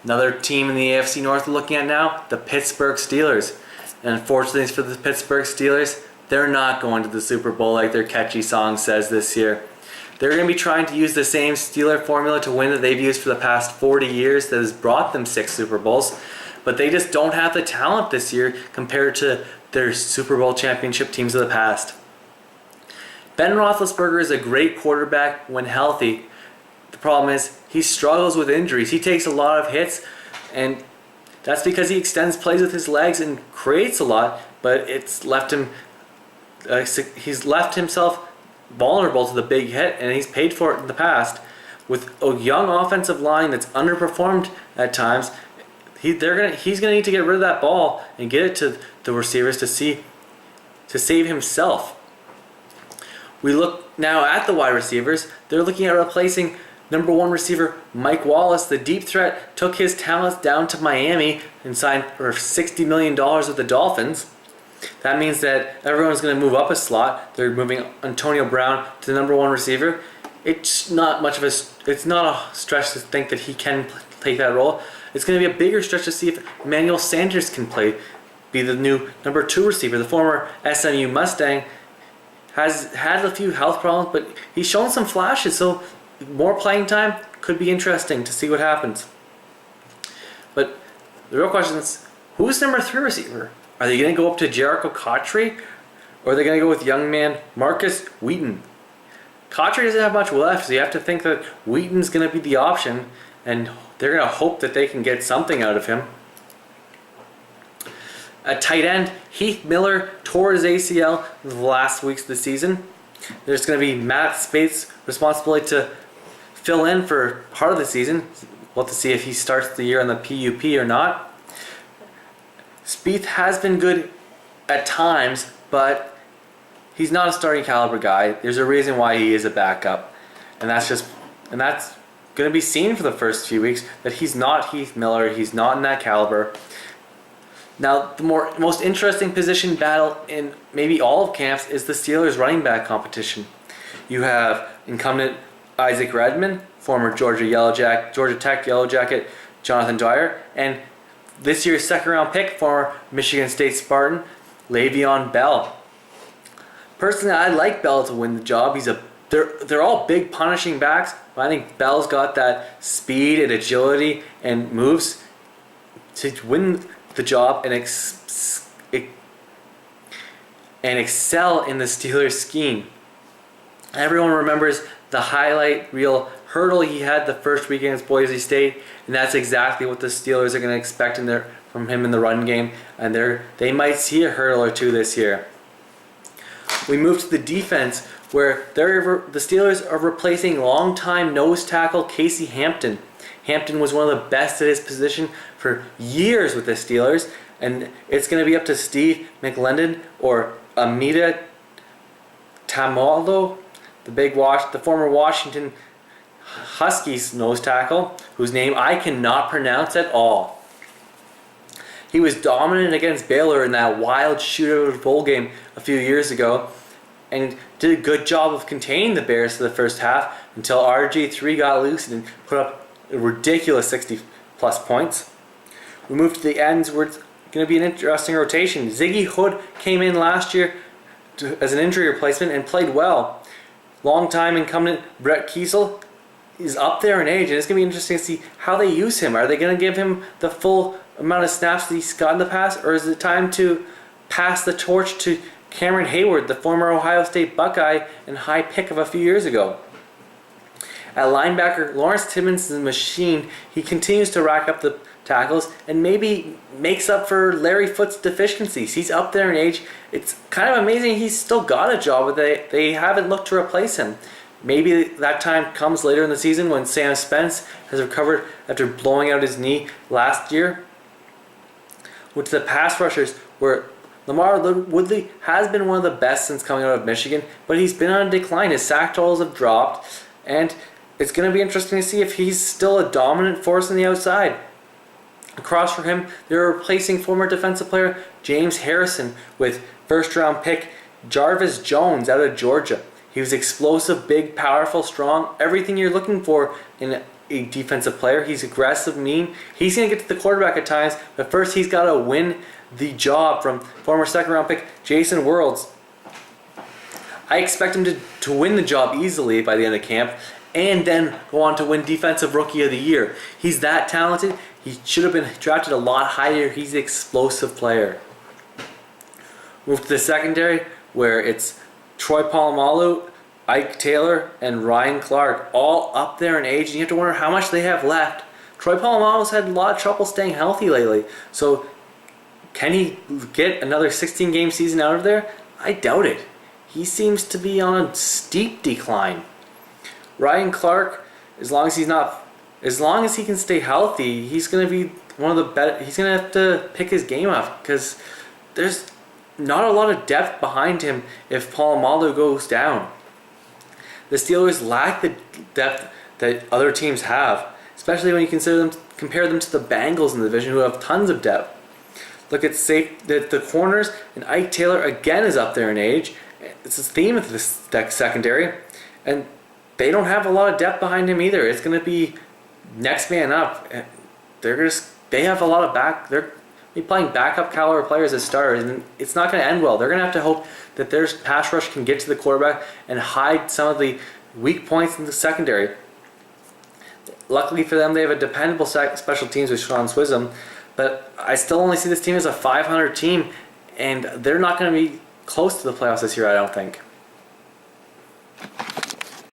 Another team in the AFC North we're looking at now, the Pittsburgh Steelers. And unfortunately for the Pittsburgh Steelers, they're not going to the Super Bowl like their catchy song says this year. They're going to be trying to use the same Steeler formula to win that they've used for the past 40 years that has brought them 6 Super Bowls. But they just don't have the talent this year compared to their Super Bowl championship teams of the past. Ben Roethlisberger is a great quarterback when healthy. The problem is he struggles with injuries. He takes a lot of hits, and that's because he extends plays with his legs and creates a lot, but he's left himself vulnerable to the big hit, and he's paid for it in the past. With a young offensive line that's underperformed at times, he's gonna need to get rid of that ball and get it to the receivers to save himself. We look now at the wide receivers. They're looking at replacing number 1 receiver Mike Wallace. The deep threat took his talents down to Miami and signed for $60 million with the Dolphins. That means that everyone's going to move up a slot. They're moving Antonio Brown to the number 1 receiver. It's not a stretch to think that he can take that role. It's going to be a bigger stretch to see if Emmanuel Sanders can be the new number 2 receiver. The former SMU Mustang has had a few health problems, but he's shown some flashes, so more playing time could be interesting to see what happens. But the real question is, who's number 3 receiver? Are they going to go up to Jericho Cotchery, or are they going to go with young man Marcus Wheaton? Cotchery doesn't have much left, so you have to think that Wheaton's going to be the option, and they're going to hope that they can get something out of him. At tight end, Heath Miller tore his ACL the last weeks of the season. There's going to be Matt Spaeth's responsibility to fill in for part of the season. We'll have to see if he starts the year on the PUP or not. Spaeth has been good at times, but he's not a starting caliber guy. There's a reason why he is a backup, and that's going to be seen for the first few weeks that he's not Heath Miller. He's not in that caliber. Now, the most interesting position battle in maybe all of camps is the Steelers' running back competition. You have incumbent Isaac Redman, former Georgia Tech Yellow Jacket Jonathan Dwyer, and this year's second-round pick, former Michigan State Spartan Le'Veon Bell. Personally, I like Bell to win the job. They're all big punishing backs, but I think Bell's got that speed and agility and moves to win the job and excel in the Steelers scheme. Everyone remembers the highlight reel hurdle he had the first week against Boise State, and that's exactly what the Steelers are going to expect from him in the run game, and they might see a hurdle or two this year. We move to the defense, where the Steelers are replacing longtime nose tackle Casey Hampton. Hampton was one of the best at his position for years with the Steelers, and it's going to be up to Steve McLendon or Amita Tamaldo, the former Washington Huskies nose tackle, whose name I cannot pronounce at all. He was dominant against Baylor in that wild shootout bowl game a few years ago, and did a good job of containing the Bears for the first half until RG3 got loose and put up a ridiculous 60-plus points. We move to the ends where it's going to be an interesting rotation. Ziggy Hood came in last year as an injury replacement and played well. Long-time incumbent Brett Kiesel is up there in age, and it's going to be interesting to see how they use him. Are they going to give him the full amount of snaps that he's got in the past, or is it time to pass the torch to Cameron Hayward, the former Ohio State Buckeye and high pick of a few years ago? At linebacker, Lawrence Timmons is a machine. He continues to rack up the tackles and maybe makes up for Larry Foote's deficiencies. He's up there in age. It's kind of amazing he's still got a job, but they haven't looked to replace him. Maybe that time comes later in the season when Sam Spence has recovered after blowing out his knee last year. With the pass rushers, where Lamar Woodley has been one of the best since coming out of Michigan, but he's been on a decline. His sack totals have dropped, and it's going to be interesting to see if he's still a dominant force on the outside. Across from him, they're replacing former defensive player James Harrison with first-round pick Jarvis Jones out of Georgia. He was explosive, big, powerful, strong, everything you're looking for in a defensive player. He's aggressive, mean. He's going to get to the quarterback at times, but first he's got to win the job from former second-round pick Jason Worlds. I expect him to win the job easily by the end of camp and then go on to win Defensive Rookie of the Year. He's that talented. He should have been drafted a lot higher. He's an explosive player. Move to the secondary, where it's Troy Polamalu, Ike Taylor, and Ryan Clark, all up there in age, and you have to wonder how much they have left. Troy Polamalu's had a lot of trouble staying healthy lately, so can he get another 16-game season out of there? I doubt it. He seems to be on a steep decline. Ryan Clark, as long as he can stay healthy, he's going to be one of the better. He's going to have to pick his game up because there's not a lot of depth behind him if Polamalu goes down. The Steelers lack the depth that other teams have, especially when you compare them to the Bengals in the division, who have tons of depth. Look at the corners, and Ike Taylor again is up there in age. It's a theme of this secondary, and they don't have a lot of depth behind him either. It's going to be next man up. They have a lot of They're be playing backup caliber players as starters, and it's not going to end well. They're going to have to hope that their pass rush can get to the quarterback and hide some of the weak points in the secondary. Luckily for them, they have a dependable special teams with Sean Swism, but I still only see this team as a 500 team, and they're not going to be close to the playoffs this year, I don't think.